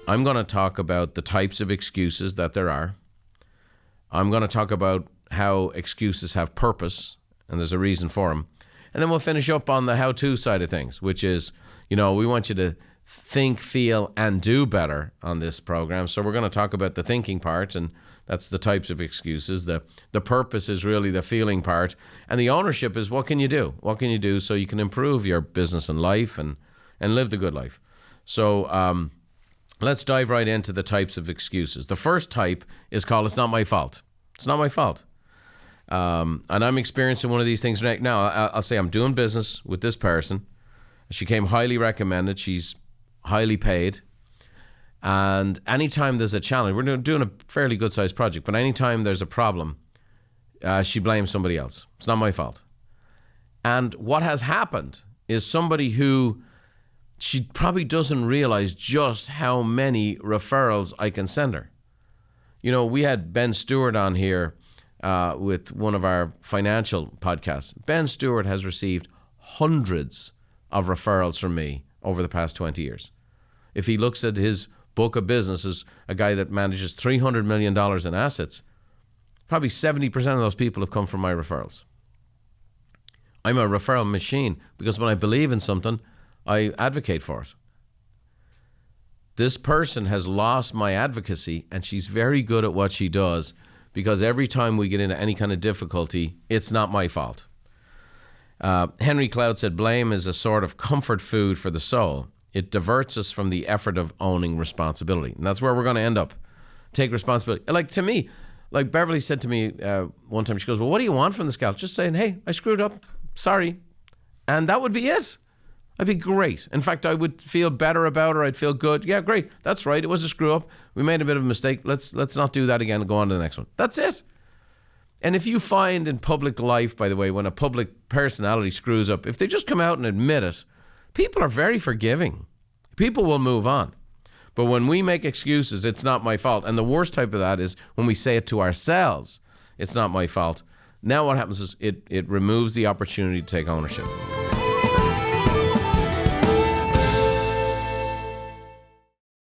I'm going to talk about the types of excuses that there are. I'm going to talk about how excuses have purpose, and there's a reason for them. And then we'll finish up on the how-to side of things, which is, we want you to think, feel, and do better on this program. So we're going to talk about the thinking part, and that's the types of excuses. The purpose is really the feeling part. And the ownership is what can you do? What can you do so you can improve your business and life and live the good life? So let's dive right into the types of excuses. The first type is called, it's not my fault. It's not my fault. And I'm experiencing one of these things right now. I'll say I'm doing business with this person. She came highly recommended. She's highly paid. And anytime there's a challenge, we're doing a fairly good sized project, but anytime there's a problem, she blames somebody else. It's not my fault. And what has happened is somebody who she probably doesn't realize just how many referrals I can send her. We had Ben Stewart on here with one of our financial podcasts. Ben Stewart has received hundreds of referrals from me over the past 20 years. If he looks at his book of business as a guy that manages $300 million in assets, probably 70% of those people have come from my referrals. I'm a referral machine because when I believe in something, I advocate for it. This person has lost my advocacy, and she's very good at what she does because every time we get into any kind of difficulty, it's not my fault. Henry Cloud said, blame is a sort of comfort food for the soul. It diverts us from the effort of owning responsibility. And that's where we're going to end up. Take responsibility. To me, like Beverly said to me one time, she goes, well, what do you want from this gal? Just saying, hey, I screwed up. Sorry. And that would be it. I'd be great. In fact, I would feel better about her. I'd feel good. Yeah, great. That's right. It was a screw up. We made a bit of a mistake. Let's not do that again and go on to the next one. That's it. And if you find in public life, by the way, when a public personality screws up, if they just come out and admit it, people are very forgiving. People will move on. But when we make excuses, it's not my fault. And the worst type of that is when we say it to ourselves, it's not my fault. Now what happens is it removes the opportunity to take ownership.